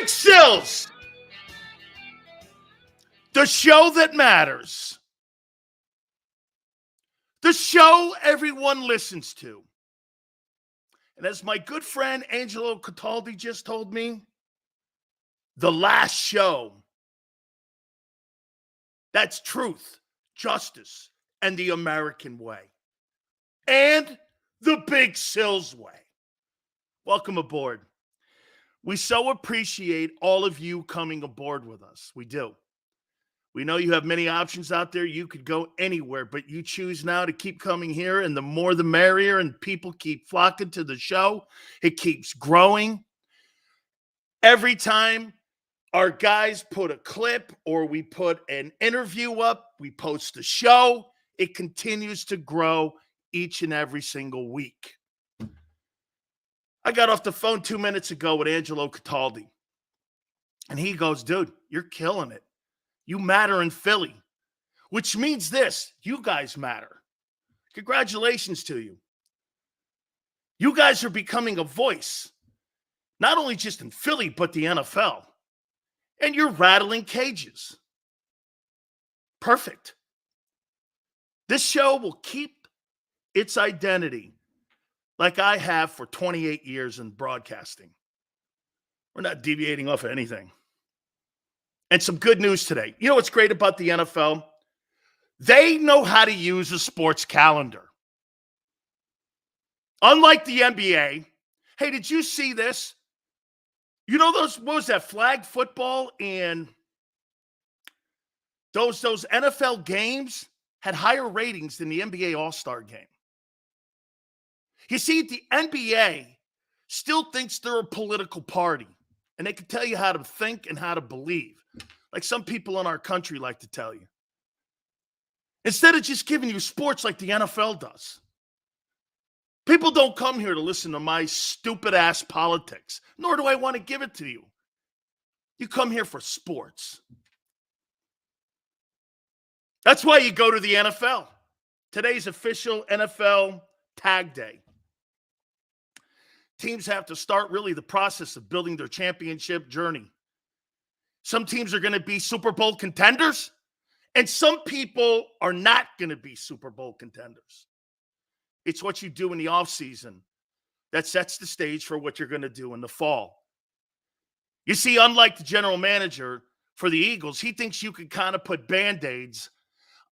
Big Sills, the show that matters, the show everyone listens to. And as my good friend Angelo Cataldi just told me, the last show that's truth, justice, and the American way. And the Big Sills way. Welcome aboard. We so appreciate all of you coming aboard with us. We do. We know you have many options out there. You could go anywhere, but you choose now to keep coming here, and the more the merrier, and people keep flocking to the show. It keeps growing. Every time our guys put a clip or we put an interview up, we post a show, it continues to grow each and every single week. I got off the phone 2 minutes ago with Angelo Cataldi, and he goes, dude, you're killing it. You matter in Philly, which means this, you guys matter. Congratulations to you. You guys are becoming a voice, not only just in Philly, but the NFL. And you're rattling cages. Perfect. This show will keep its identity like I have for 28 years in broadcasting. We're not deviating off of anything. And some good news today. You know what's great about the NFL? They know how to use a sports calendar. Unlike the NBA. Hey, did you see this? You know what was that, flag football and those NFL games had higher ratings than the NBA All-Star game. You see, the NBA still thinks they're a political party, and they can tell you how to think and how to believe, like some people in our country like to tell you. Instead of just giving you sports like the NFL does. People don't come here to listen to my stupid-ass politics, nor do I want to give it to you. You come here for sports. That's why you go to the NFL. Today's official NFL tag day. Teams have to start really the process of building their championship journey. Some teams are going to be Super Bowl contenders, and some people are not going to be Super Bowl contenders. It's what you do in the offseason that sets the stage for what you're going to do in the fall. You see, unlike the general manager for the Eagles, he thinks you can kind of put Band-Aids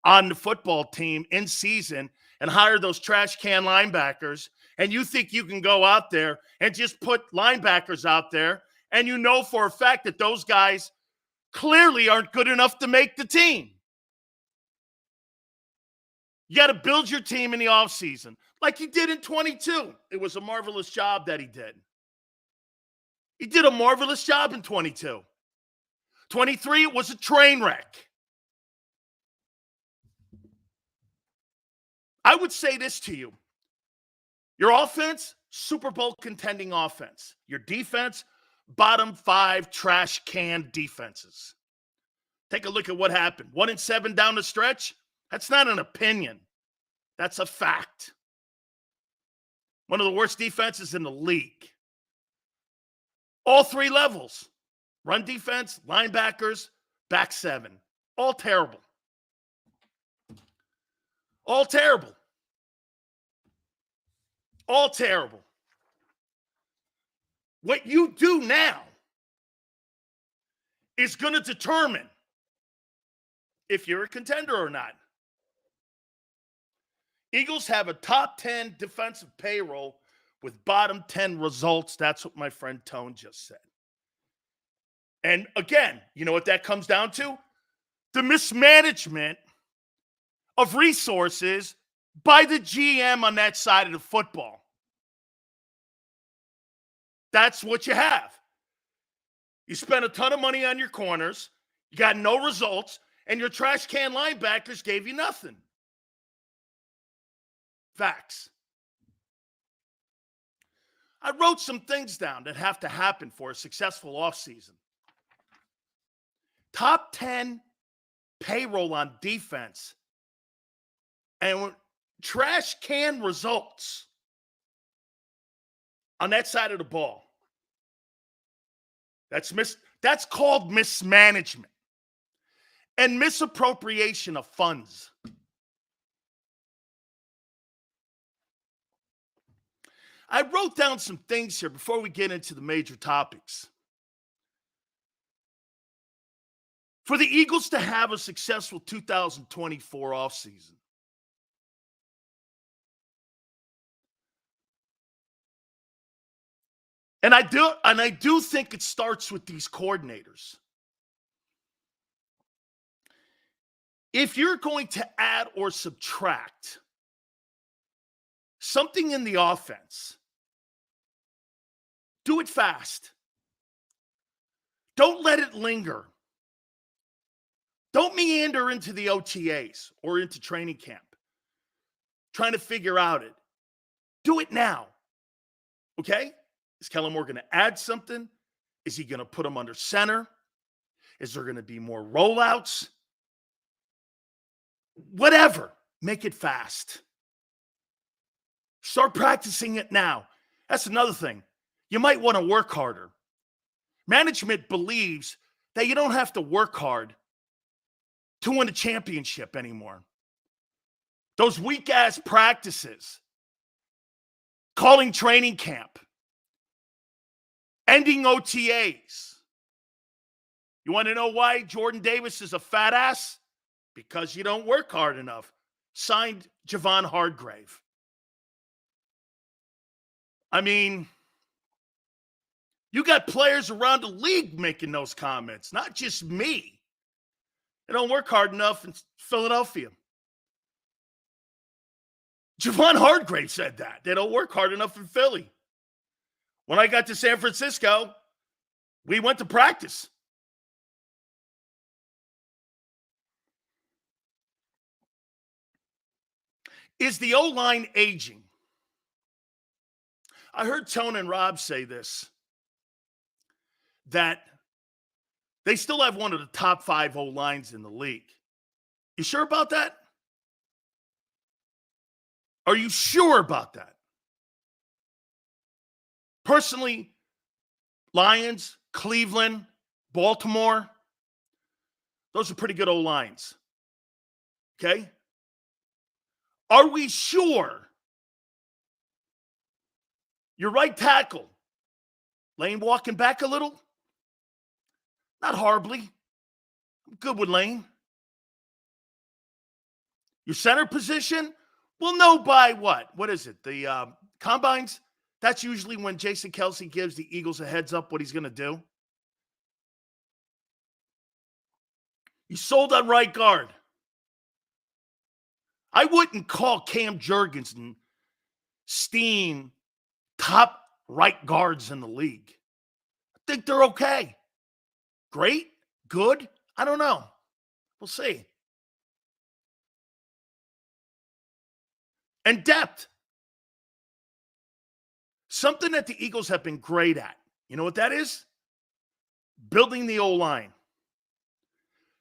on the football team in season and hire those trash can linebackers, and you think you can go out there and just put linebackers out there, and you know for a fact that those guys clearly aren't good enough to make the team. You got to build your team in the offseason like he did in 22. It was a marvelous job that he did. He did a marvelous job in 22. 23, it was a train wreck. I would say this to you. Your offense, Super Bowl contending offense. Your defense, bottom 5 trash can defenses. Take a look at what happened. 1-7 down the stretch. That's not an opinion. That's a fact. One of the worst defenses in the league. All 3 levels. Run defense, linebackers, back 7. All terrible. All terrible. All terrible. What you do now is going to determine if you're a contender or not. Eagles have a top 10 defensive payroll with bottom 10 results. That's what my friend Tone just said. And again, you know what that comes down to? The mismanagement of resources by the GM on that side of the football. That's what you have. You spent a ton of money on your corners, you got no results, and your trash can linebackers gave you nothing. Facts. I wrote some things down that have to happen for a successful offseason. Top 10 payroll on defense and trash can results on that side of the ball. That's called mismanagement and misappropriation of funds. I wrote down some things here before we get into the major topics. For the Eagles to have a successful 2024 offseason, and I do think it starts with these coordinators. If you're going to add or subtract something in the offense, do it fast. Don't let it linger. Don't meander into the OTAs or into training camp trying to figure out it. Do it now. Okay? Is Kellen Moore going to add something? Is he going to put him under center? Is there going to be more rollouts? Whatever. Make it fast. Start practicing it now. That's another thing. You might want to work harder. Management believes that you don't have to work hard to win a championship anymore. Those weak-ass practices, calling training camp, ending OTAs. You want to know why Jordan Davis is a fat ass? Because you don't work hard enough. Signed, Javon Hargrave. I mean, you got players around the league making those comments, not just me. They don't work hard enough in Philadelphia. Javon Hargrave said that. They don't work hard enough in Philly. When I got to San Francisco, we went to practice. Is the O-line aging? I heard Tone and Rob say this, that they still have one of the top 5 O-lines in the league. You sure about that? Are you sure about that? Personally, Lions, Cleveland, Baltimore, those are pretty good O-lines. Okay? Are we sure your right tackle, Lane walking back a little? Not horribly. I'm good with Lane. Your center position? We'll know by what? What is it? The combines? That's usually when Jason Kelce gives the Eagles a heads up what he's going to do. You sold on right guard. I wouldn't call Cam Jurgensen, Steen, top right guards in the league. I think they're okay. Great? Good? I don't know. We'll see. And depth. Something that the Eagles have been great at. You know what that is? Building the O-line.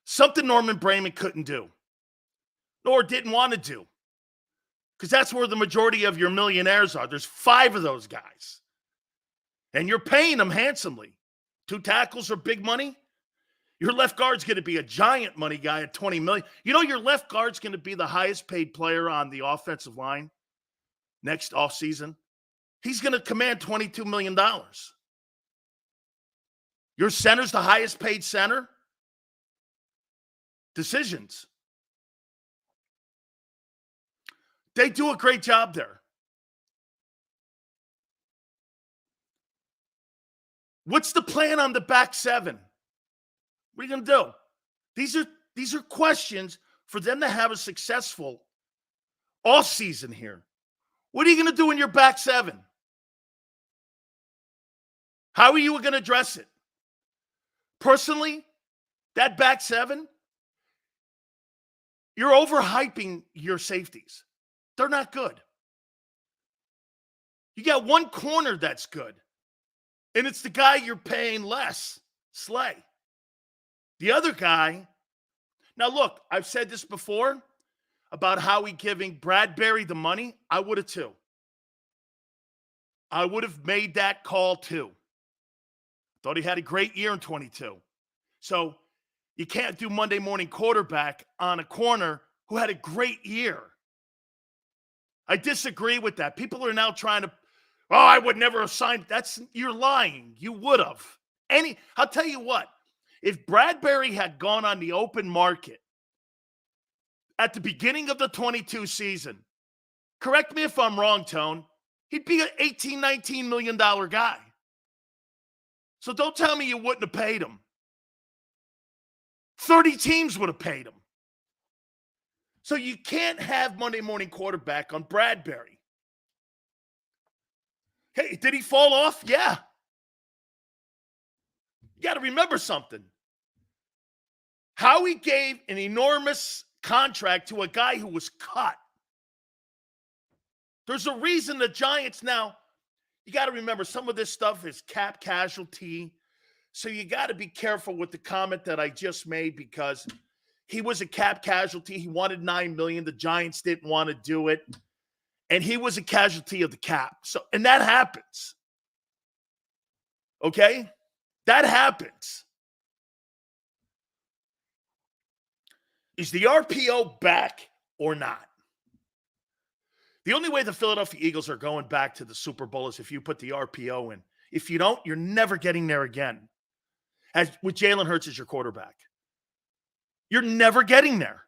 Something Norman Brayman couldn't do. Nor didn't want to do. Because that's where the majority of your millionaires are. There's 5 of those guys. And you're paying them handsomely. 2 tackles are big money. Your left guard's going to be a giant money guy at $20 million. You know your left guard's going to be the highest paid player on the offensive line next offseason. He's going to command $22 million. Your center's the highest paid center. Decisions. They do a great job there. What's the plan on the back 7? What are you going to do? These are questions for them to have a successful offseason here. What are you going to do in your back 7? How are you going to address it? Personally, that back 7, you're overhyping your safeties. They're not good. You got one corner that's good, and it's the guy you're paying less, Slay. The other guy, now look, I've said this before about Howie giving Bradbury the money. I would have too. I would have made that call too. Thought he had a great year in 22. So you can't do Monday morning quarterback on a corner who had a great year. I disagree with that. People are now trying to, oh, I would never have signed. You're lying. You would have. I'll tell you what, if Bradbury had gone on the open market at the beginning of the 22 season, correct me if I'm wrong, Tone, he'd be an $18, $19 million guy. So don't tell me you wouldn't have paid him. 30 teams would have paid him. So you can't have Monday morning quarterback on Bradbury. Hey, did he fall off? Yeah. You got to remember something. Howie gave an enormous contract to a guy who was cut. There's a reason the Giants now, you got to remember some of this stuff is cap casualty. So you got to be careful with the comment that I just made because he was a cap casualty. He wanted $9 million. The Giants didn't want to do it. And he was a casualty of the cap. And that happens. Okay? That happens. Is the RPO back or not? The only way the Philadelphia Eagles are going back to the Super Bowl is if you put the RPO in. If you don't, you're never getting there again. As with Jalen Hurts as your quarterback. You're never getting there.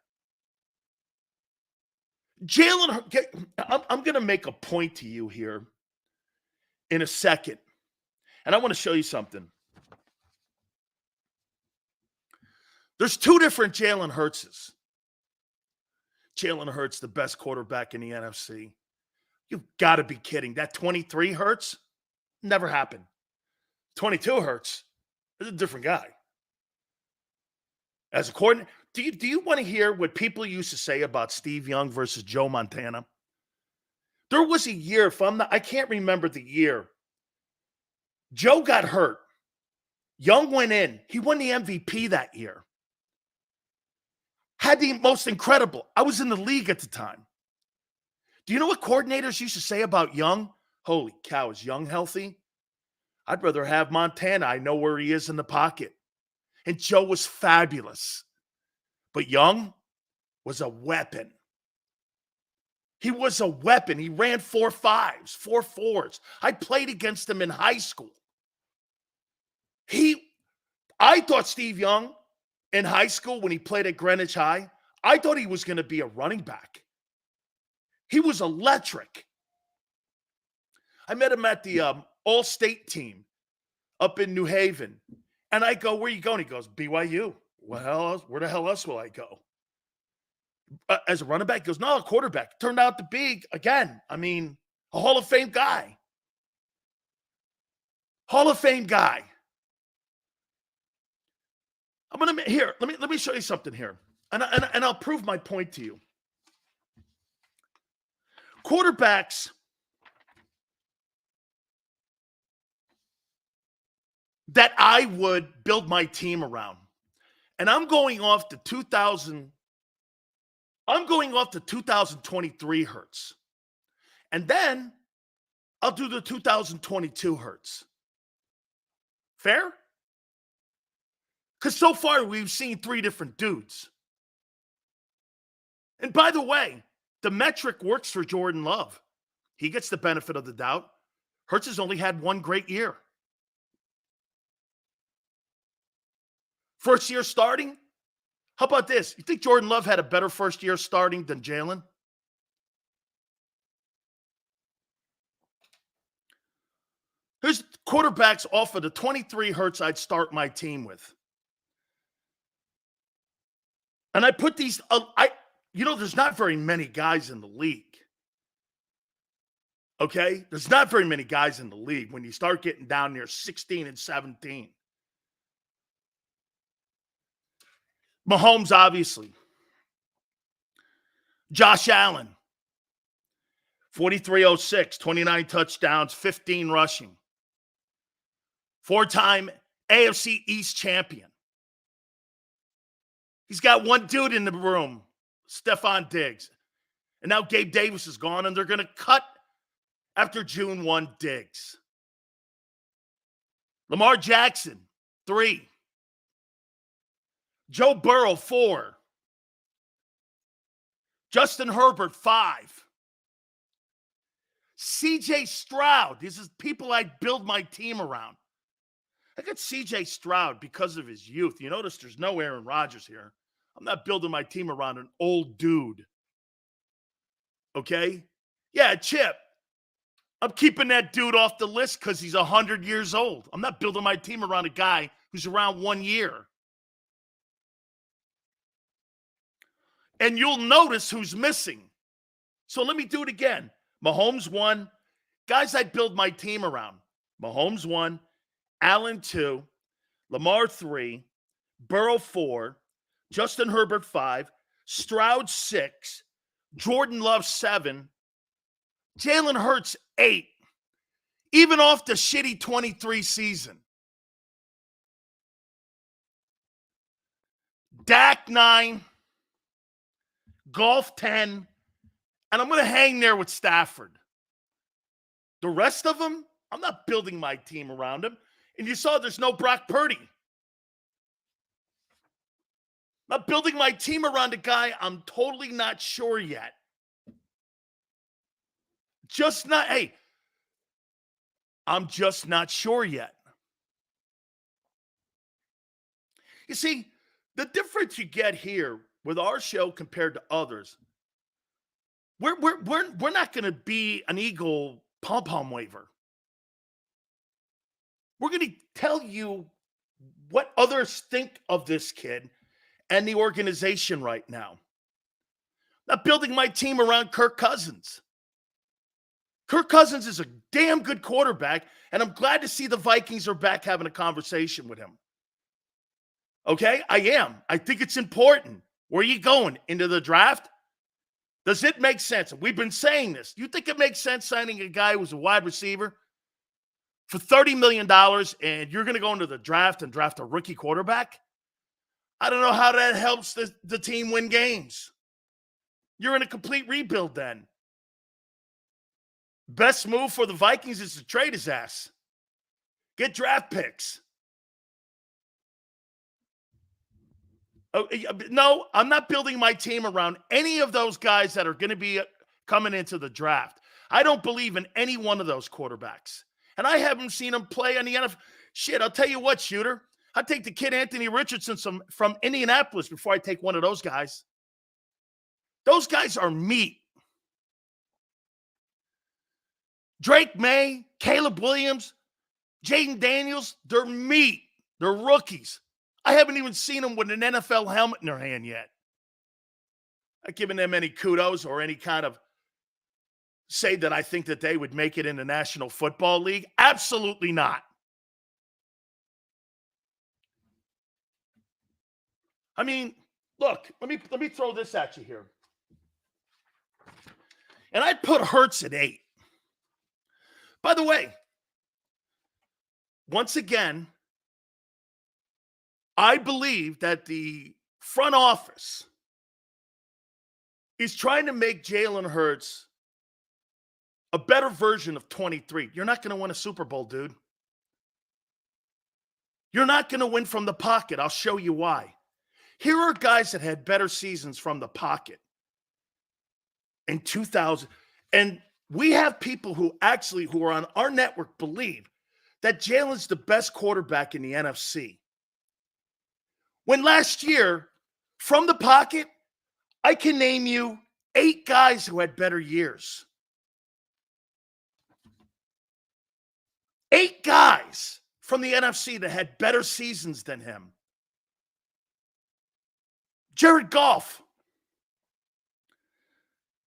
I'm going to make a point to you here in a second. And I want to show you something. There's two different Jalen Hurtses. Jalen Hurts, the best quarterback in the NFC. You've got to be kidding. That 23 Hurts never happened. 22 Hurts is a different guy. As a coordinator, do you want to hear what people used to say about Steve Young versus Joe Montana? There was a year, I can't remember the year. Joe got hurt. Young went in. He won the MVP that year. Had the most incredible. I was in the league at the time. Do you know what coordinators used to say about Young? Holy cow, is Young healthy? I'd rather have Montana. I know where he is in the pocket. And Joe was fabulous. But Young was a weapon. He was a weapon. He ran 4.5s, 4.4s. I played against him in high school. I thought Steve Young in high school when he played at Greenwich High, I thought he was going to be a running back. He was electric. I met him at the All-State team up in New Haven. And I go, where are you going? He goes, BYU. Well, where the hell else will I go? As a running back, he goes, no, a quarterback. Turned out to be, again, a Hall of Fame guy. Hall of Fame guy. Let me show you something here. And I'll prove my point to you. Quarterbacks that I would build my team around. And I'm going off the 2023 Hurts. And then I'll do the 2022 Hurts. Fair? Because so far we've seen three different dudes. And by the way, the metric works for Jordan Love. He gets the benefit of the doubt. Hurts has only had one great year. First year starting? How about this? You think Jordan Love had a better first year starting than Jalen? Here's quarterbacks off of the 23 Hurts I'd start my team with. And I put these, there's not very many guys in the league. Okay? There's not very many guys in the league when you start getting down near 16 and 17. Mahomes, obviously. Josh Allen, 4306, 29 touchdowns, 15 rushing. Four-time AFC East champion. He's got one dude in the room, Stephon Diggs. And now Gabe Davis is gone, and they're going to cut after June 1 Diggs. Lamar Jackson, 3. Joe Burrow, 4. Justin Herbert, 5. CJ Stroud. These are people I build my team around. I got CJ Stroud because of his youth. You notice there's no Aaron Rodgers here. I'm not building my team around an old dude. Okay? Yeah, Chip. I'm keeping that dude off the list because he's 100 years old. I'm not building my team around a guy who's around 1 year. And you'll notice who's missing. So let me do it again. Mahomes, 1. Guys I build my team around. Mahomes, 1. Allen, 2. Lamar, 3. Burrow, 4. Justin Herbert, 5. Stroud, 6. Jordan Love, 7. Jalen Hurts, 8. Even off the shitty 23 season. Dak, 9. Golf, 10. And I'm going to hang there with Stafford. The rest of them, I'm not building my team around them. And you saw there's no Brock Purdy. I'm not building my team around a guy I'm totally not sure yet. I'm just not sure yet. You see, the difference you get here with our show compared to others, we're not going to be an Eagle pom-pom waver. We're going to tell you what others think of this kid and the organization right now. Not building my team around Kirk Cousins. Kirk Cousins is a damn good quarterback, and I'm glad to see the Vikings are back having a conversation with him. Okay? I am. I think it's important. Where are you going? Into the draft? Does it make sense? We've been saying this. You think it makes sense signing a guy who's a wide receiver for $30 million and you're going to go into the draft and draft a rookie quarterback? I don't know how that helps the team win games. You're in a complete rebuild then. Best move for the Vikings is to trade his ass. Get draft picks. Oh, no, I'm not building my team around any of those guys that are going to be coming into the draft. I don't believe in any one of those quarterbacks. And I haven't seen them play on the NFL. Shit, I'll tell you what, Shooter. I'd take the kid Anthony Richardson from Indianapolis before I take one of those guys. Those guys are meat. Drake May, Caleb Williams, Jaden Daniels, they're meat. They're rookies. I haven't even seen them with an NFL helmet in their hand yet. Not giving them any kudos or any kind of say that I think that they would make it in the National Football League. Absolutely not. I mean, look, let me throw this at you here. And I'd put Hurts at 8. By the way, once again, I believe that the front office is trying to make Jalen Hurts a better version of 23. You're not going to win a Super Bowl, dude. You're not going to win from the pocket. I'll show you why. Here are guys that had better seasons from the pocket in 2000. And we have people who are on our network believe that Jalen's the best quarterback in the NFC. When last year, from the pocket, I can name you 8 guys who had better years. 8 guys from the NFC that had better seasons than him. Jared Goff,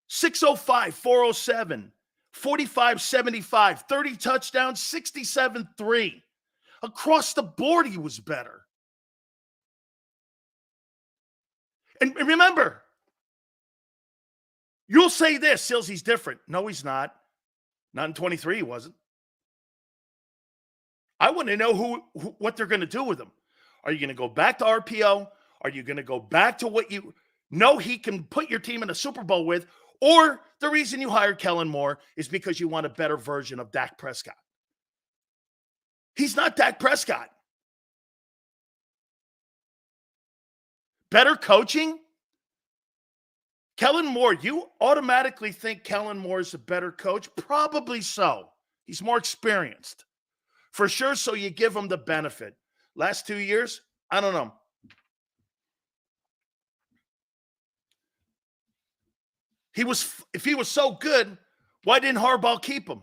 605, 407, 45, 75, 30 touchdowns, 67, 3. Across the board, he was better. And remember, you'll say this, Sills, he's different. No, he's not. Not in 23, he wasn't. I want to know what they're going to do with him. Are you going to go back to RPO? Are you going to go back to what you know he can put your team in a Super Bowl with? Or the reason you hired Kellen Moore is because you want a better version of Dak Prescott? He's not Dak Prescott. Better coaching? Kellen Moore, you automatically think Kellen Moore is a better coach? Probably so. He's more experienced. For sure, so you give him the benefit. Last 2 years, I don't know. If he was so good, why didn't Harbaugh keep him?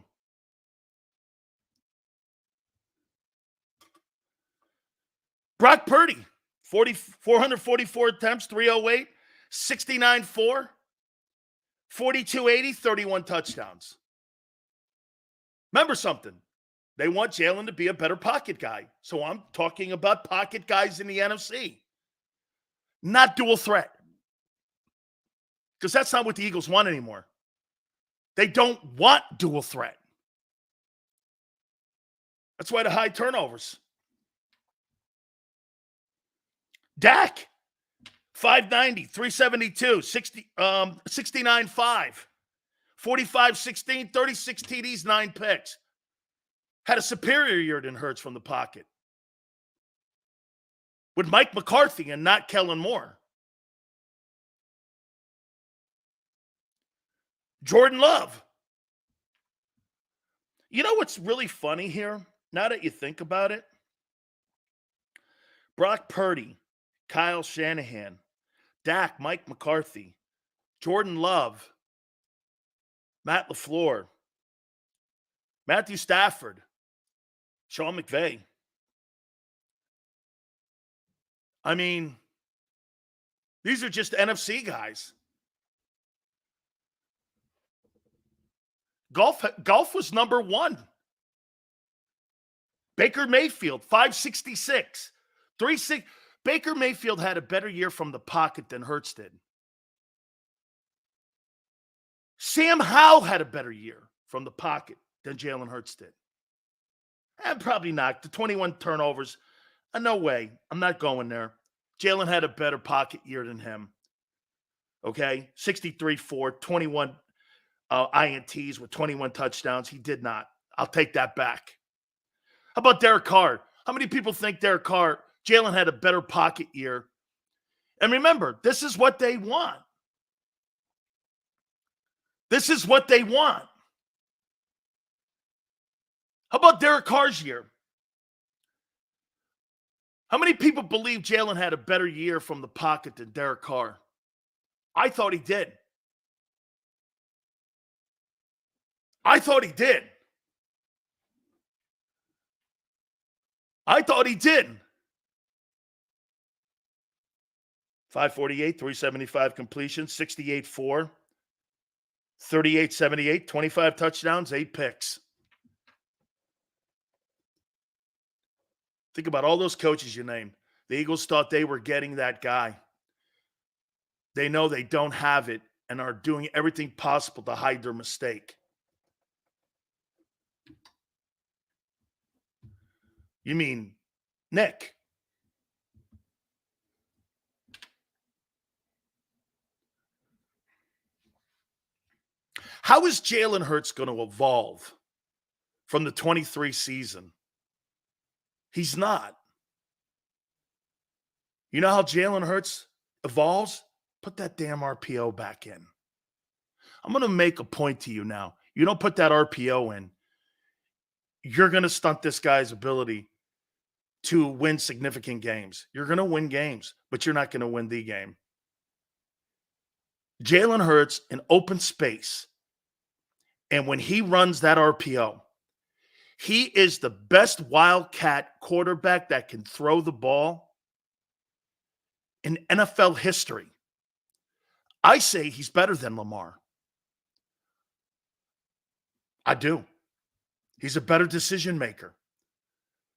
Brock Purdy, 444 attempts, 308, 69-4, 42-80, 31 touchdowns. Remember something. They want Jalen to be a better pocket guy. So I'm talking about pocket guys in the NFC. Not dual threat. Because that's not what the Eagles want anymore. They don't want dual threat. That's why the high turnovers. Dak, 590, 372, 69-5, 45-16, 36 TDs, 9 picks. Had a superior year than Hurts from the pocket. With Mike McCarthy and not Kellen Moore. Jordan Love. You know what's really funny here? Now that you think about it, Brock Purdy, Kyle Shanahan, Dak, Mike McCarthy, Jordan Love, Matt LaFleur, Matthew Stafford, Sean McVay. I mean, these are just NFC guys. Golf was number 1. Baker Mayfield, 566. 36. Baker Mayfield had a better year from the pocket than Hurts did. Sam Howell had a better year from the pocket than Jalen Hurts did. And probably not. The 21 turnovers, no way. I'm not going there. Jalen had a better pocket year than him. Okay? 63-4, 21 INTs with 21 touchdowns. He did not. I'll take that back. How about Derek Carr? How many people think Jalen had a better pocket year? And remember, this is what they want. This is what they want. How about Derek Carr's year? How many people believe Jalen had a better year from the pocket than Derek Carr? I thought he did. I thought he did. 548, 375 completion, 68-4, 38-78, 25 touchdowns, 8 picks. Think about all those coaches you named. The Eagles thought they were getting that guy. They know they don't have it and are doing everything possible to hide their mistake. You mean Nick? How is Jalen Hurts going to evolve from the 23 season? He's not. You know how Jalen Hurts evolves? Put that damn RPO back in. I'm going to make a point to you now. You don't put that RPO in, you're going to stunt this guy's ability to win significant games. You're going to win games, but you're not going to win the game. Jalen Hurts in open space, and when he runs that RPO, he is the best Wildcat quarterback that can throw the ball in NFL history. I say he's better than Lamar. I do. He's a better decision maker.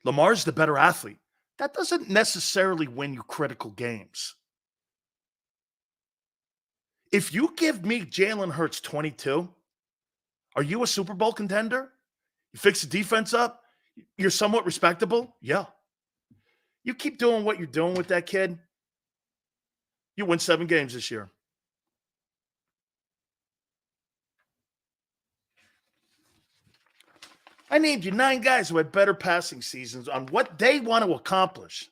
Lamar's the better athlete. That doesn't necessarily win you critical games. If you give me Jalen Hurts 22, are you a Super Bowl contender? You fix the defense up? You're somewhat respectable? Yeah. You keep doing what you're doing with that kid, you win 7 games this year. I named you 9 guys who had better passing seasons on what they want to accomplish.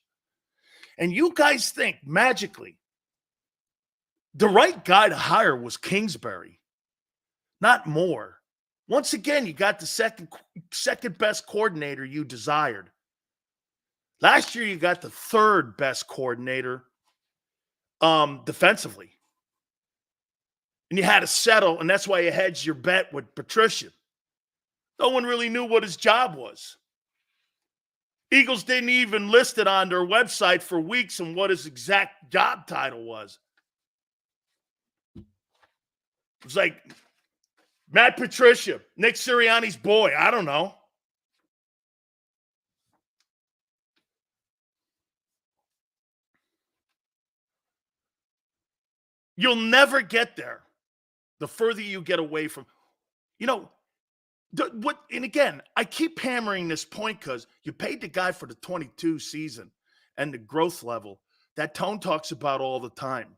And you guys think magically the right guy to hire was Kingsbury, not Moore. Once again, you got the second best coordinator you desired. Last year, you got the third best coordinator defensively. And you had to settle, and that's why you hedged your bet with Patricia. No one really knew what his job was. Eagles didn't even list it on their website for weeks and what his exact job title was. It was like Matt Patricia, Nick Sirianni's boy. I don't know. You'll never get there the further you get away from, and again, I keep hammering this point because you paid the guy for the 22 season and the growth level that Tone talks about all the time.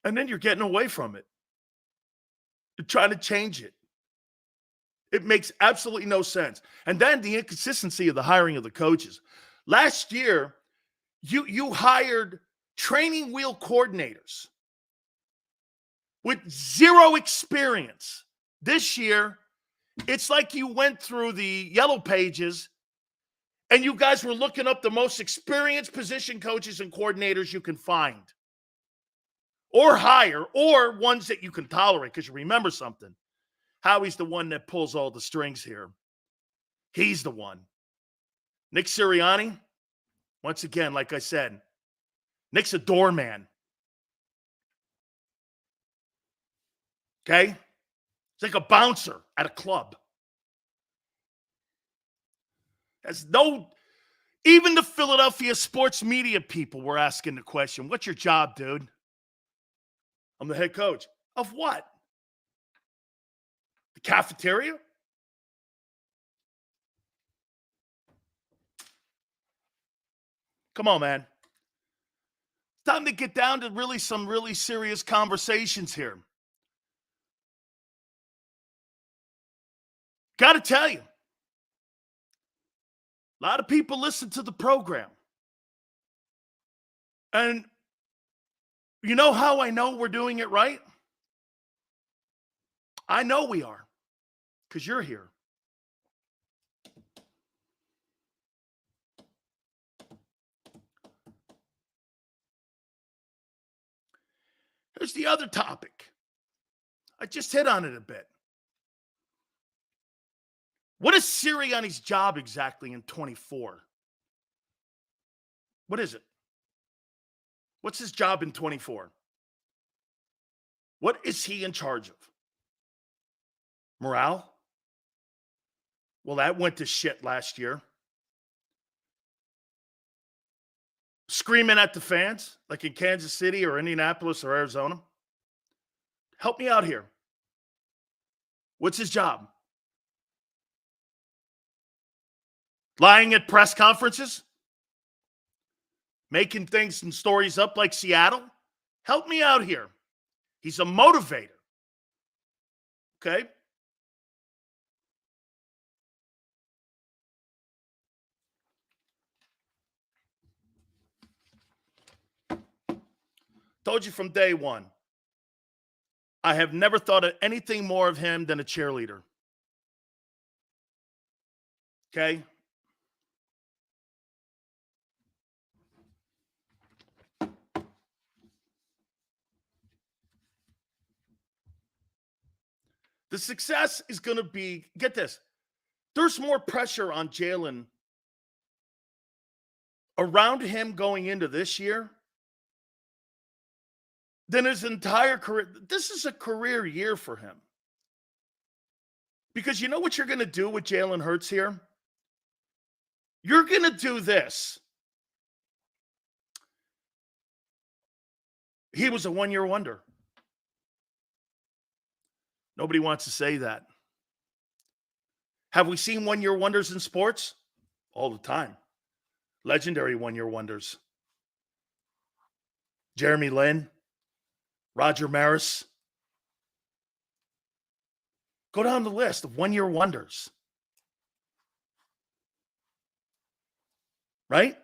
And then you're getting away from it. You're trying to change it. It makes absolutely no sense. And then the inconsistency of the hiring of the coaches. Last year, you hired training wheel coordinators with zero experience. This year, it's like you went through the yellow pages and you guys were looking up the most experienced position coaches and coordinators you can find or hire, or ones that you can tolerate. Because you remember something, Howie's the one that pulls all the strings here. He's the one. Nick Sirianni, once again, like I said, Nick's a doorman. Okay? It's like a bouncer at a club. Even the Philadelphia sports media people were asking the question, what's your job, dude? I'm the head coach. Of what? The cafeteria? Come on, man. It's time to get down to some really serious conversations here. Got to tell you, a lot of people listen to the program. And you know how I know we're doing it right? I know we are, because you're here. Here's the other topic. I just hit on it a bit. What is Sirianni's job exactly in 24? What is it? What's his job in 24? What is he in charge of? Morale? Well, that went to shit last year. Screaming at the fans, like in Kansas City or Indianapolis or Arizona? Help me out here. What's his job? Lying at press conferences? Making things and stories up like Seattle? Help me out here. He's a motivator. Okay? Told you from day one, I have never thought of anything more of him than a cheerleader. Okay? The success is going to be, get this, there's more pressure on Jalen around him going into this year than his entire career. This is a career year for him. Because you know what you're going to do with Jalen Hurts here? You're going to do this. He was a one-year wonder. Nobody wants to say that. Have we seen one-year wonders in sports? All the time. Legendary one-year wonders. Jeremy Lin, Roger Maris. Go down the list of one-year wonders. right?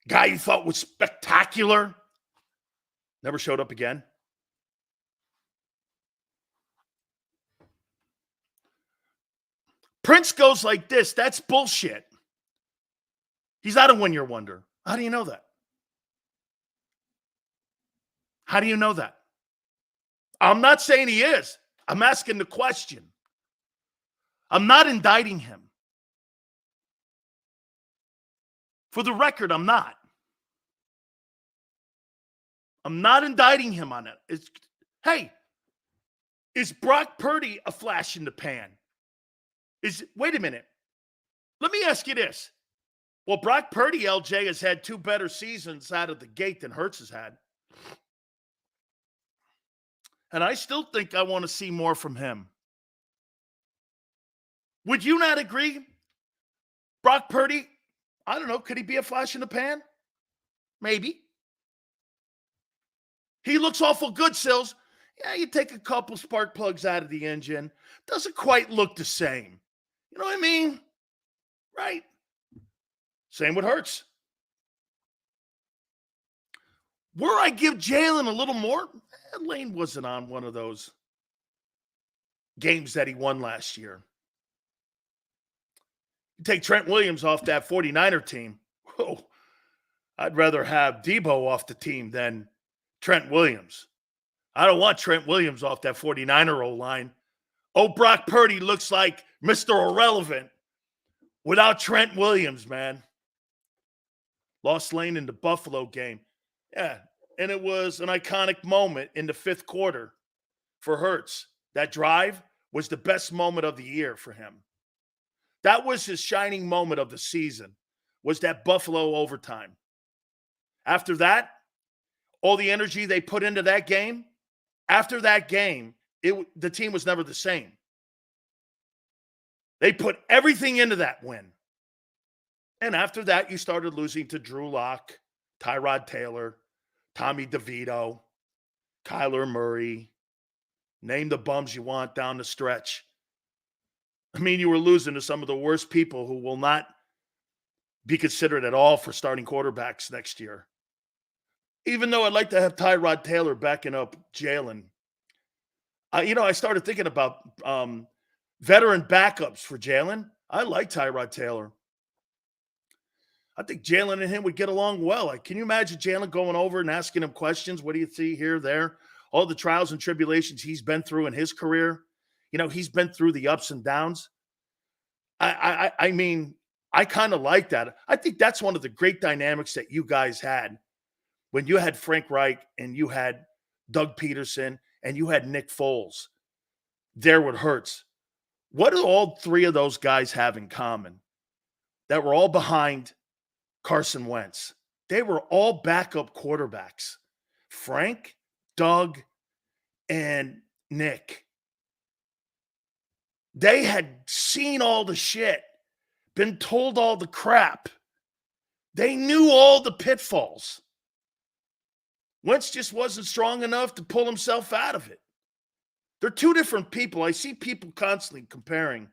Guy you thought was spectacular, never showed up again. Prince goes like this. That's bullshit. He's not a one-year wonder. How do you know that? How do you know that? I'm not saying he is. I'm asking the question. I'm not indicting him. For the record, I'm not. I'm not indicting him on it. Hey, is Brock Purdy a flash in the pan? Wait a minute. Let me ask you this. Well, Brock Purdy, LJ, has had 2 better seasons out of the gate than Hurts has had. And I still think I want to see more from him. Would you not agree? Brock Purdy, I don't know, could he be a flash in the pan? Maybe. He looks awful good, Sills. Yeah, you take a couple spark plugs out of the engine. Doesn't quite look the same. You know what I mean? Right. Same with Hurts. Where I give Jalen a little more, Lane wasn't on one of those games that he won last year. You take Trent Williams off that 49er team. Whoa, I'd rather have Debo off the team than Trent Williams. I don't want Trent Williams off that 49er O-line. Oh, Brock Purdy looks like Mr. Irrelevant without Trent Williams, man. Lost Lane in the Buffalo game. Yeah, and it was an iconic moment in the 5th quarter for Hurts. That drive was the best moment of the year for him. That was his shining moment of the season, was that Buffalo overtime. After that, all the energy they put into that game, after that game, the team was never the same. They put everything into that win. And after that, you started losing to Drew Lock, Tyrod Taylor, Tommy DeVito, Kyler Murray. Name the bums you want down the stretch. I mean, you were losing to some of the worst people who will not be considered at all for starting quarterbacks next year. Even though I'd like to have Tyrod Taylor backing up Jalen. I started thinking about veteran backups for Jalen. I like Tyrod Taylor. I think Jalen and him would get along well. Like, can you imagine Jalen going over and asking him questions? What do you see here, there? All the trials and tribulations he's been through in his career. You know, he's been through the ups and downs. I mean, I kind of like that. I think that's one of the great dynamics that you guys had when you had Frank Reich and you had Doug Peterson and you had Nick Foles there with Hurts. What do all 3 of those guys have in common? That were all behind Carson Wentz. They were all backup quarterbacks. Frank, Doug, and Nick. They had seen all the shit, been told all the crap. They knew all the pitfalls. Wentz just wasn't strong enough to pull himself out of it. They're 2 different people. I see people constantly comparing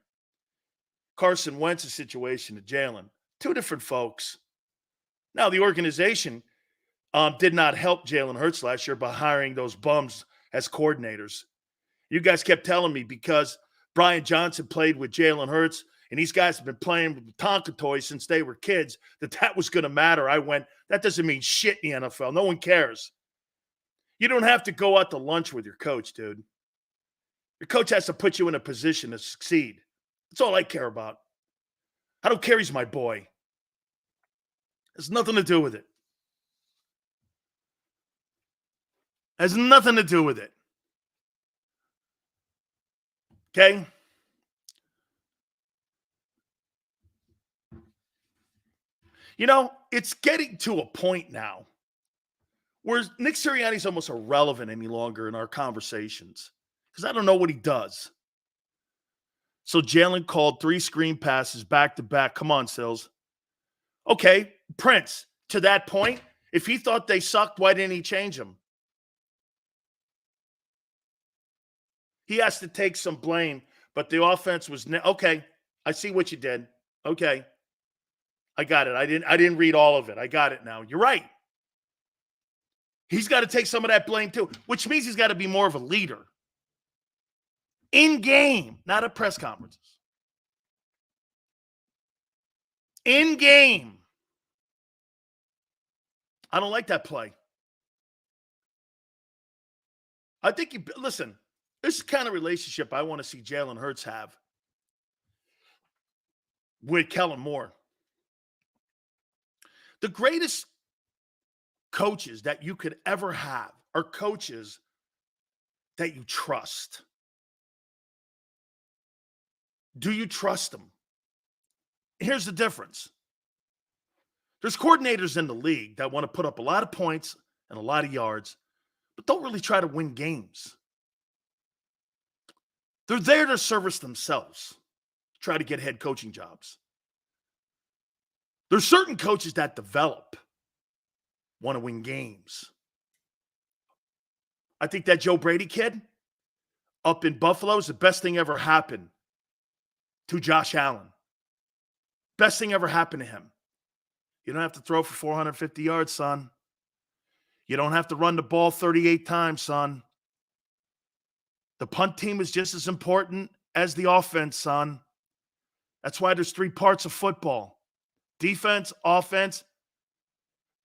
Carson Wentz's situation to Jalen. 2 different folks. Now, the organization did not help Jalen Hurts last year by hiring those bums as coordinators. You guys kept telling me because Brian Johnson played with Jalen Hurts and these guys have been playing with Tonka toys since they were kids, that was going to matter. I went, that doesn't mean shit in the NFL. No one cares. You don't have to go out to lunch with your coach, dude. Your coach has to put you in a position to succeed. That's all I care about. I don't care he's my boy. Has nothing to do with it. Has nothing to do with it. Okay? You know, it's getting to a point now where Nick Sirianni's almost irrelevant any longer in our conversations because I don't know what he does. So Jalen called 3 screen passes back to back. Come on, Sills. Okay, Prince, to that point, if he thought they sucked, why didn't he change them? He has to take some blame, but the offense was okay. I see what you did. Okay. I got it. I didn't read all of it. I got it now. You're right. He's got to take some of that blame too, which means he's got to be more of a leader. In game, not at press conferences. In game. I don't like that play. I think listen, this is the kind of relationship I want to see Jalen Hurts have with Kellen Moore. The greatest coaches that you could ever have are coaches that you trust. Do you trust them? Here's the difference. There's coordinators in the league that want to put up a lot of points and a lot of yards, but don't really try to win games. They're there to service themselves, try to get head coaching jobs. There's certain coaches that develop, want to win games. I think that Joe Brady kid up in Buffalo is the best thing ever happened to Josh Allen. Best thing ever happened to him. You don't have to throw for 450 yards, son. You don't have to run the ball 38 times, son. The punt team is just as important as the offense, son. That's why there's 3 parts of football. Defense, offense.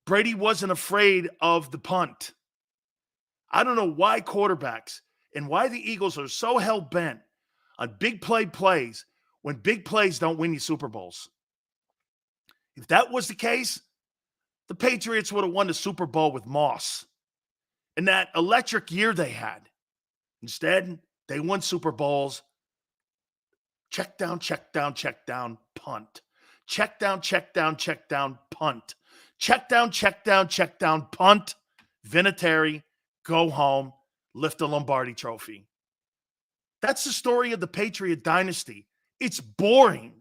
Brady wasn't afraid of the punt. I don't know why quarterbacks and why the Eagles are so hell-bent on big plays when big plays don't win you Super Bowls. If that was the case, the Patriots would have won the Super Bowl with Moss in that electric year they had. Instead, they won Super Bowls. Check down, punt. Check down, punt. Check down, punt. Vinatieri, go home, lift the Lombardi trophy. That's the story of the Patriot dynasty. It's boring.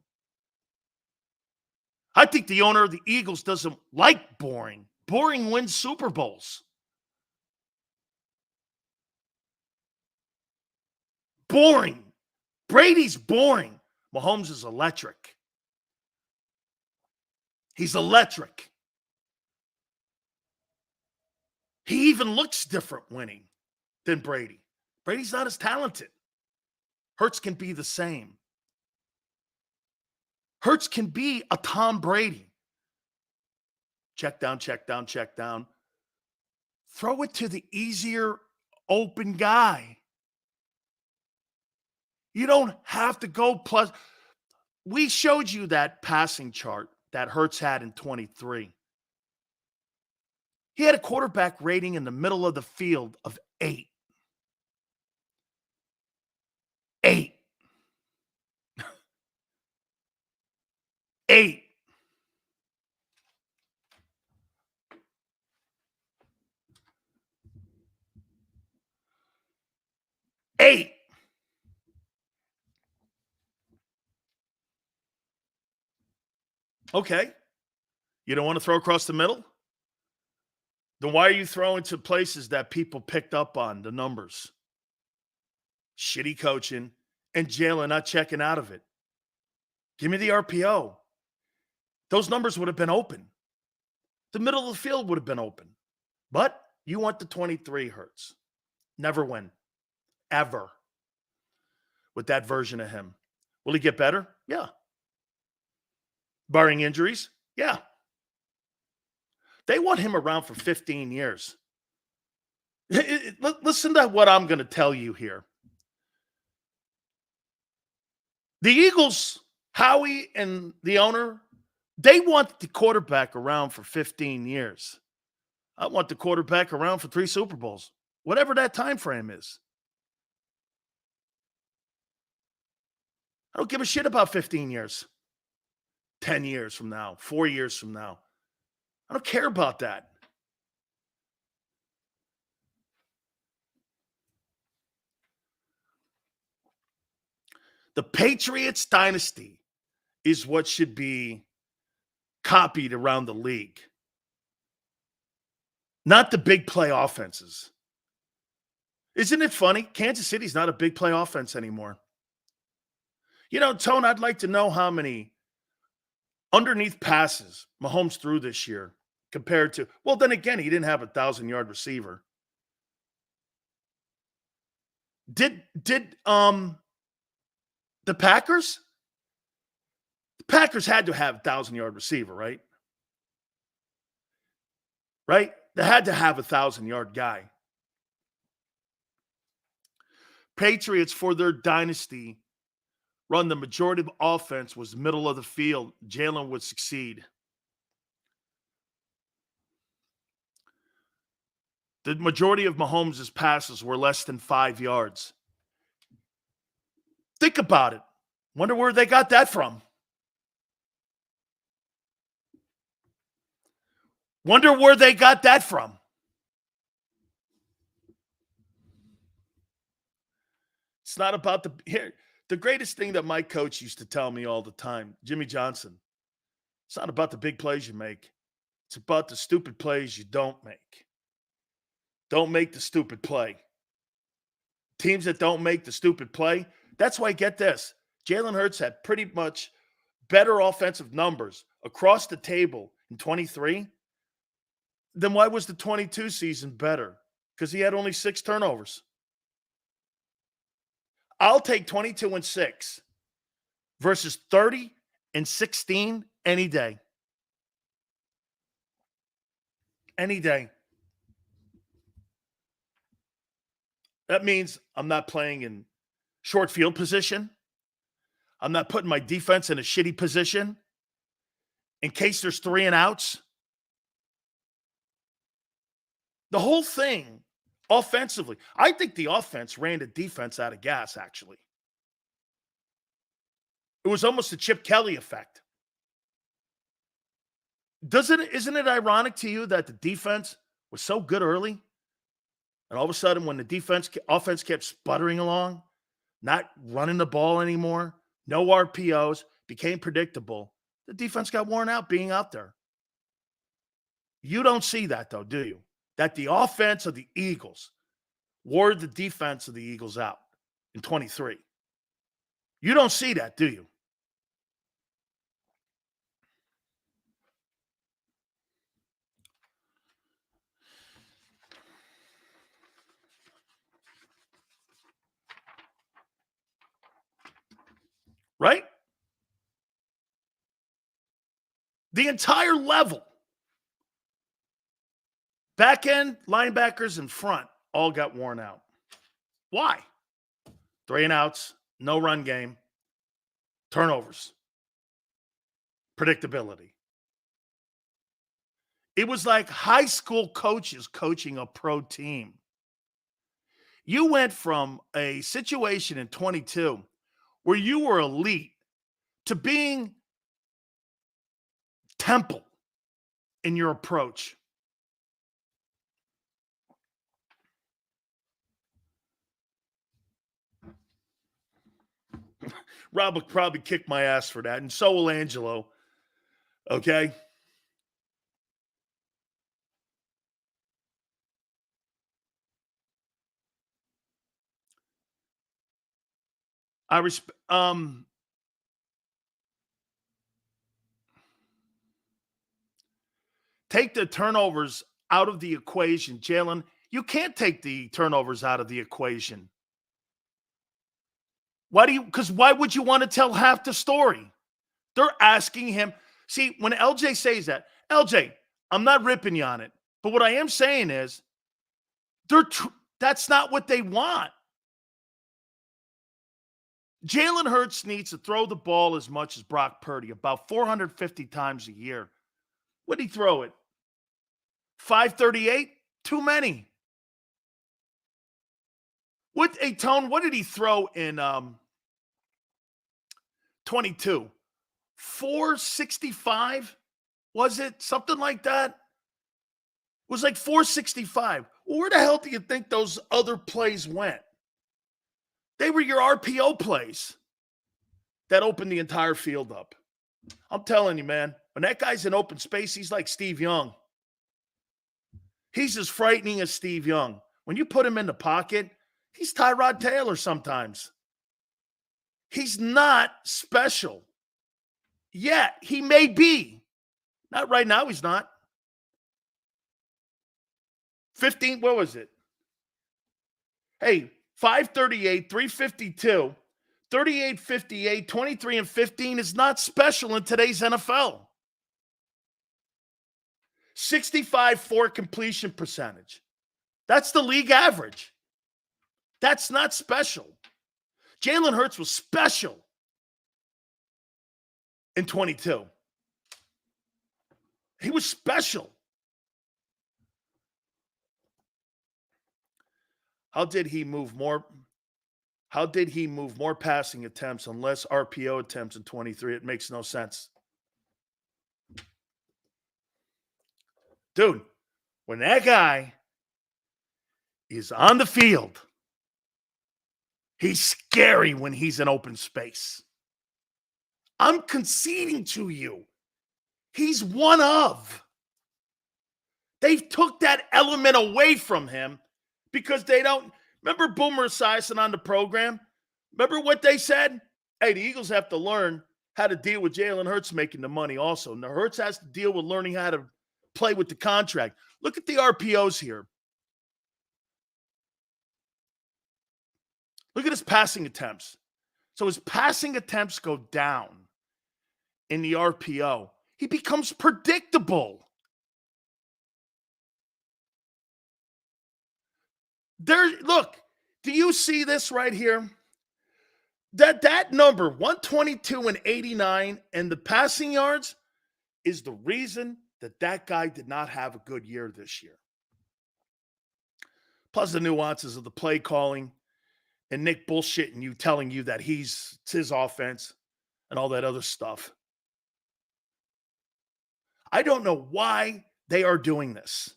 I think the owner of the Eagles doesn't like boring. Boring wins Super Bowls. Boring. Brady's boring. Mahomes is electric. He's electric. He even looks different winning than Brady. Brady's not as talented. Hurts can be the same. Hurts can be a Tom Brady. Check down. Throw it to the easier open guy. You don't have to go plus. We showed you that passing chart that Hurts had in 23. He had a quarterback rating in the middle of the field of 8. 8. 8. Okay. You don't want to throw across the middle? Then why are you throwing to places that people picked up on the numbers? Shitty coaching and Jalen not checking out of it. Give me the RPO. Those numbers would have been open. The middle of the field would have been open. But you want the 23 Hurts. Never win. Ever. With that version of him. Will he get better? Yeah. Barring injuries? Yeah. They want him around for 15 years. Listen to what I'm going to tell you here. The Eagles, Howie and the owner, they want the quarterback around for 15 years. I want the quarterback around for 3 Super Bowls, whatever that time frame is. I don't give a shit about 15 years, 10 years from now, 4 years from now. I don't care about that. The Patriots dynasty is what should be copied around the league. Not the big play offenses. Isn't it funny? Kansas City's not a big play offense anymore. You know, Tone, I'd like to know how many underneath passes Mahomes threw this year compared to, well, then again, he didn't have a 1,000-yard receiver. Did the Packers? The Packers had to have a 1,000-yard receiver, right? Right? They had to have a 1,000-yard guy. Patriots, for their dynasty, run the majority of offense was middle of the field. Jalen would succeed. The majority of Mahomes' passes were less than 5 yards. Think about it. Wonder where they got that from. Wonder where they got that from. It's not about the greatest thing that my coach used to tell me all the time, Jimmy Johnson. It's not about the big plays you make. It's about the stupid plays you don't make. Don't make the stupid play. Teams that don't make the stupid play, that's why, get this, Jalen Hurts had pretty much better offensive numbers across the table in 23. Then why was the 22 season better? Because he had only 6 turnovers. I'll take 22-6 versus 30-16 any day. Any day. That means I'm not playing in short field position. I'm not putting my defense in a shitty position in case there's 3 and outs. The whole thing, offensively, I think the offense ran the defense out of gas, actually. It was almost a Chip Kelly effect. Isn't it ironic to you that the defense was so good early? And all of a sudden, when the offense kept sputtering along, not running the ball anymore, no RPOs, became predictable, the defense got worn out being out there. You don't see that, though, do you? That the offense of the Eagles wore the defense of the Eagles out in 23. You don't see that, do you? Right? The entire level. Back end, linebackers, and front all got worn out. Why? 3 and outs, no run game, turnovers, predictability. It was like high school coaches coaching a pro team. You went from a situation in 22 where you were elite to being Temple in your approach. Rob will probably kick my ass for that, and so will Angelo. Okay? Take the turnovers out of the equation, Jalen. You can't take the turnovers out of the equation. Because why would you want to tell half the story? They're asking him. See, when LJ says that, LJ, I'm not ripping you on it. But what I am saying is, that's not what they want. Jalen Hurts needs to throw the ball as much as Brock Purdy, about 450 times a year. What did he throw it? 538? Too many. What did he throw in 22? 465? Was it? Something like that? It was like 465. Well, where the hell do you think those other plays went? They were your RPO plays that opened the entire field up. I'm telling you, man, when that guy's in open space, he's like Steve Young. He's as frightening as Steve Young. When you put him in the pocket, he's Tyrod Taylor sometimes. He's not special. Yeah, he may be. Not right now, he's not. 15, what was it? Hey, 538, 352, 38, 58, 23 and 15 is not special in today's NFL. 65-4 completion percentage. That's the league average. That's not special. Jalen Hurts was special in 22. He was special. How did he move more passing attempts and less RPO attempts in 23? It makes no sense. Dude, when that guy is on the field, he's scary when he's in open space. I'm conceding to you. He's one of. They took that element away from him because they don't. Remember Boomer Esiason on the program? Remember what they said? Hey, the Eagles have to learn how to deal with Jalen Hurts making the money also. Now, Hurts has to deal with learning how to play with the contract. Look at the RPOs here. Look at his passing attempts. So his passing attempts go down in the RPO. He becomes predictable. Look, do you see this right here? That number, 122 and 89, and the passing yards is the reason that guy did not have a good year this year. Plus the nuances of the play calling and Nick bullshitting you, telling you that it's his offense and all that other stuff. I don't know why they are doing this.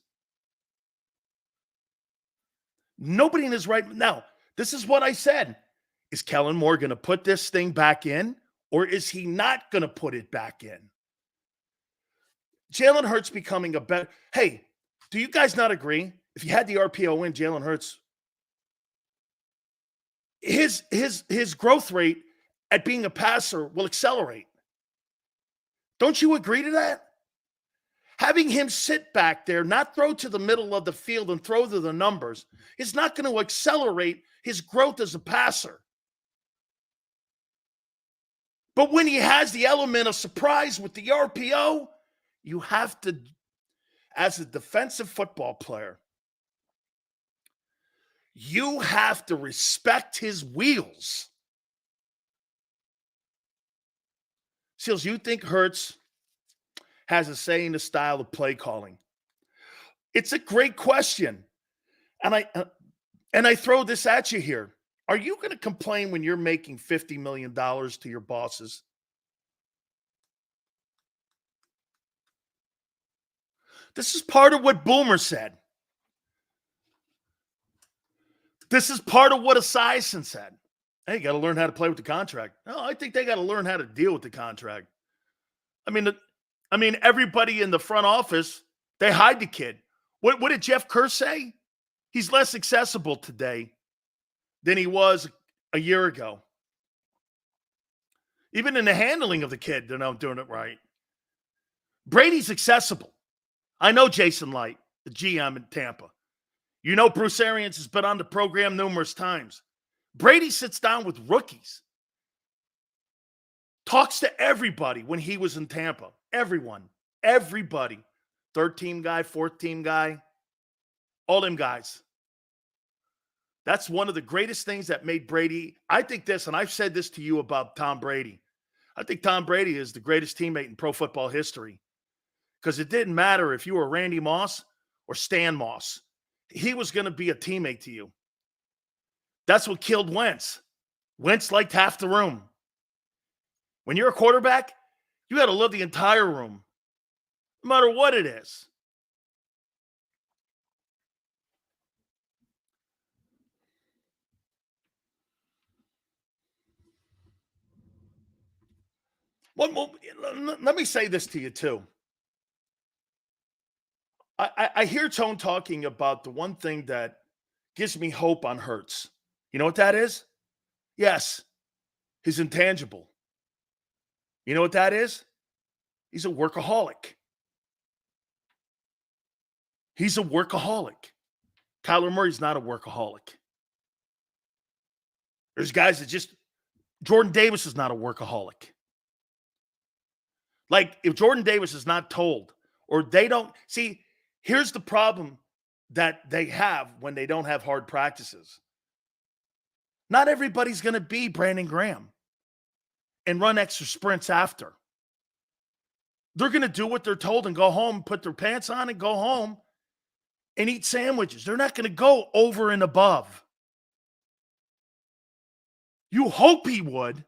Nobody in his right now. This is what I said. Is Kellen Moore going to put this thing back in, or is he not going to put it back in? Jalen Hurts becoming a better. Hey, do you guys not agree? If you had the RPO in, Jalen Hurts, his growth rate at being a passer will accelerate. Don't you agree to that? Having him sit back there, not throw to the middle of the field and throw to the numbers, is not going to accelerate his growth as a passer. But when he has the element of surprise with the RPO, you have to, as a defensive football player, you have to respect his wheels. Seals, you think Hurts has a say in the style of play calling? It's a great question. And I throw this at you here. Are you going to complain when you're making $50 million to your bosses? This is part of what Boomer said. This is part of what Esiason said. Hey, you got to learn how to play with the contract. No, I think they got to learn how to deal with the contract. I mean, everybody in the front office, they hide the kid. What did Jeff Kerr say? He's less accessible today than he was a year ago. Even in the handling of the kid, they're not doing it right. Brady's accessible. I know Jason Light, the GM in Tampa. You know Bruce Arians has been on the program numerous times. Brady sits down with rookies. Talks to everybody when he was in Tampa. Everyone. Everybody. Third team guy, fourth team guy. All them guys. That's one of the greatest things that made Brady. I think this, and I've said this to you about Tom Brady. I think Tom Brady is the greatest teammate in pro football history. Because it didn't matter if you were Randy Moss or Stan Moss. He was going to be a teammate to you. That's what killed Wentz. Wentz liked half the room. When you're a quarterback, you got to love the entire room, no matter what it is. Well, let me say this to you, too. I hear Tone talking about the one thing that gives me hope on Hurts. You know what that is? Yes, his intangible. You know what that is? He's a workaholic. He's a workaholic. Kyler Murray's not a workaholic. There's guys that just, Jordan Davis is not a workaholic. Like, if Jordan Davis is not told, or they don't, see, here's the problem that they have when they don't have hard practices. Not everybody's going to be Brandon Graham and run extra sprints after. They're going to do what they're told and go home, put their pants on and go home and eat sandwiches. They're not going to go over and above. You hope he would.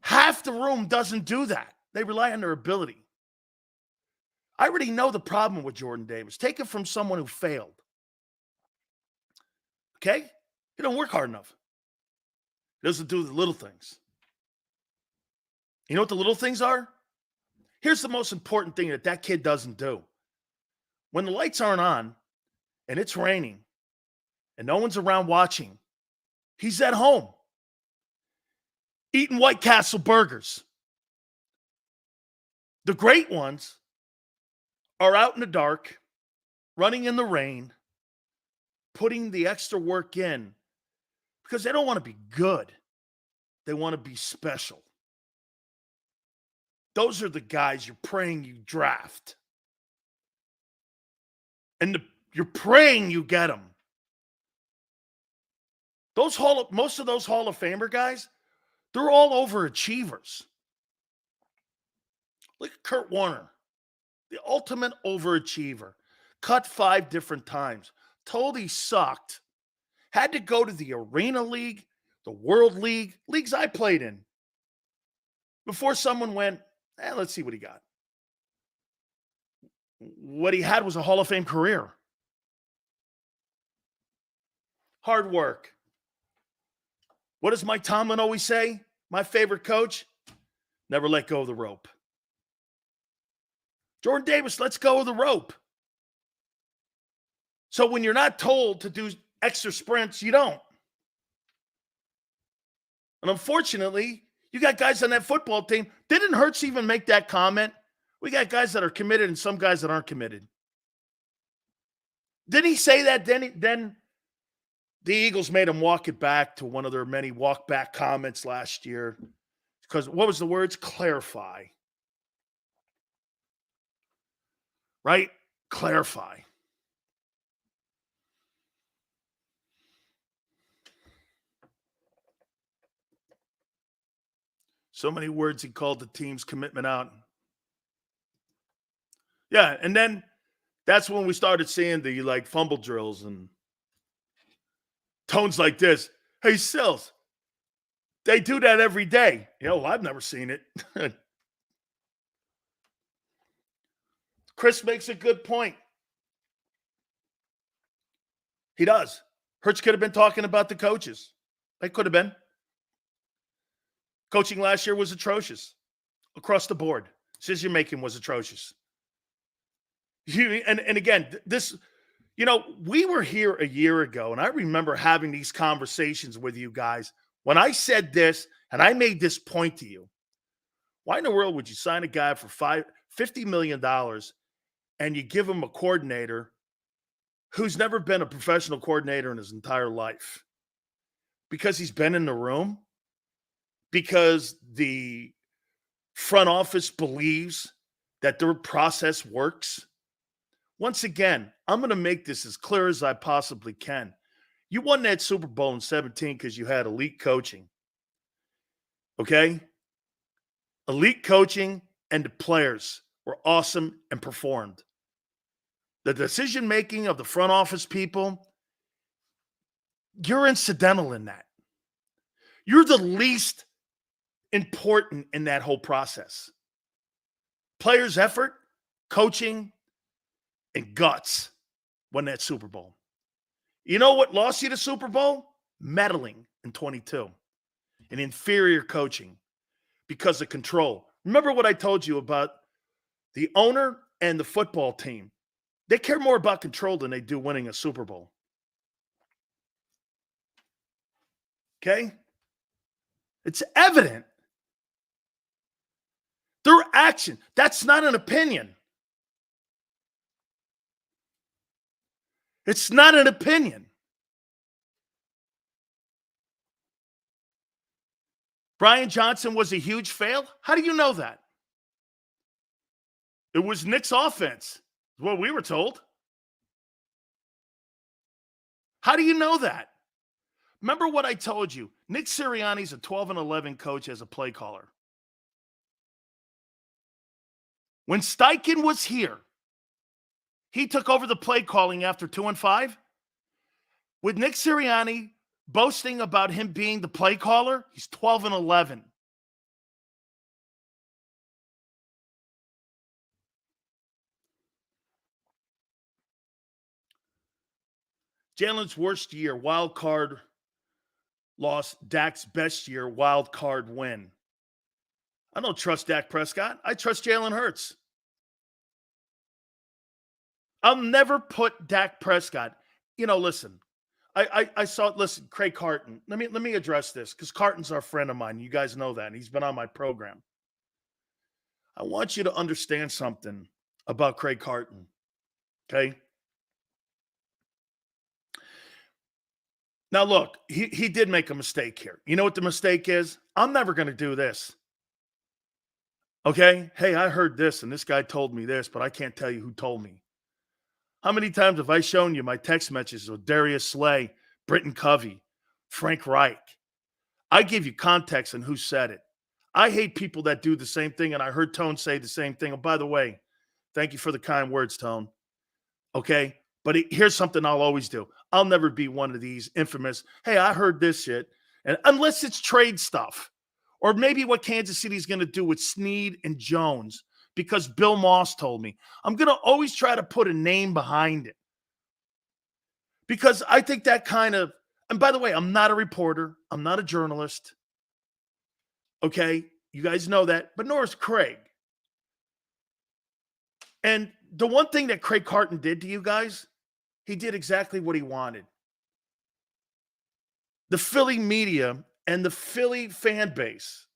Half the room doesn't do that. They rely on their ability. I already know the problem with Jordan Davis. Take it from someone who failed. Okay? He don't work hard enough. He doesn't do the little things. You know what the little things are? Here's the most important thing that kid doesn't do. When the lights aren't on and it's raining and no one's around watching, he's at home eating White Castle burgers. The great ones are out in the dark, running in the rain, putting the extra work in because they don't want to be good. They want to be special. Those are the guys you're praying you draft. And you're praying you get them. Most of those Hall of Famer guys, they're all overachievers. Look at Kurt Warner, the ultimate overachiever. Cut 5 different times. Told he sucked. Had to go to the Arena League, the World League, leagues I played in, before someone went, let's see what he got. What he had was a Hall of Fame career. Hard work. What does Mike Tomlin always say? My favorite coach, never let go of the rope. Jordan Davis, let's go of the rope. So when you're not told to do extra sprints, you don't. And unfortunately, you got guys on that football team. Didn't Hurts even make that comment? We got guys that are committed and some guys that aren't committed. Didn't he say that? Then the Eagles made him walk it back to one of their many walk back comments last year. Because what was the words? Clarify. Right? Clarify. So many words he called the team's commitment out. Yeah, and then that's when we started seeing the fumble drills and tones like this. Hey, Sills, they do that every day. I've never seen it. Chris makes a good point. He does. Hurts could have been talking about the coaches. They could have been. Coaching last year was atrocious across the board. Decision making was atrocious. And again, this, we were here a year ago, and I remember having these conversations with you guys when I said this and I made this point to you. Why in the world would you sign a guy for $50 million and you give him a coordinator who's never been a professional coordinator in his entire life? Because he's been in the room? Because the front office believes that their process works? Once again, I'm going to make this as clear as I possibly can. You won that Super Bowl in 2017 because you had elite coaching. Okay? Elite coaching and the players were awesome and performed. The decision-making of the front office people, you're incidental in that. You're the least important in that whole process. Players' effort, coaching, and guts won that Super Bowl. You know what lost you the Super Bowl? Meddling in 22 and inferior coaching because of control. Remember what I told you about the owner and the football team? They care more about control than they do winning a Super Bowl. Okay? It's evident. They're action. That's not an opinion. It's not an opinion. Brian Johnson was a huge fail? How do you know that? It was Nick's offense, is what we were told. How do you know that? Remember what I told you. Nick Sirianni's a 12-11 coach as a play caller. When Steichen was here, he took over the play calling after 2-5. With Nick Sirianni boasting about him being the play caller, he's 12-11. Jalen's worst year, wild card loss. Dak's best year, wild card win. I don't trust Dak Prescott. I trust Jalen Hurts. I'll never put Dak Prescott. Listen, I saw, listen, Craig Carton. Let me address this because Carton's our friend of mine. You guys know that. And he's been on my program. I want you to understand something about Craig Carton. Okay? Now, look, he did make a mistake here. You know what the mistake is? I'm never going to do this. Okay? Hey, I heard this, and this guy told me this, but I can't tell you who told me. How many times have I shown you my text messages with Darius Slay, Britton Covey, Frank Reich? I give you context on who said it. I hate people that do the same thing, and I heard Tone say the same thing. Oh, by the way, thank you for the kind words, Tone. Okay? But here's something I'll always do. I'll never be one of these infamous, hey, I heard this shit. And unless it's trade stuff. Or maybe what Kansas City is going to do with Snead and Jones because Bill Moss told me. I'm going to always try to put a name behind it. Because I think that kind of, and by the way, I'm not a reporter. I'm not a journalist. Okay? You guys know that. But nor is Craig. And the one thing that Craig Carton did to you guys, he did exactly what he wanted. The Philly media and the Philly fan base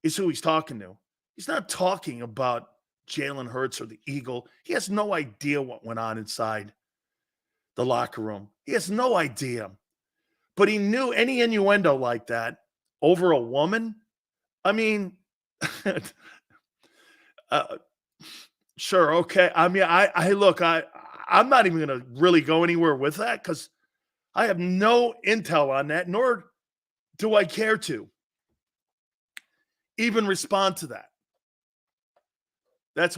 is who he's talking to. He's not talking about Jalen Hurts or the Eagle. He has no idea what went on inside the locker room. He has no idea. But he knew any innuendo like that over a woman. I mean, sure, okay. I mean, I look, I'm not even going to really go anywhere with that because I have no intel on that, nor do I care to even respond to that. That's why.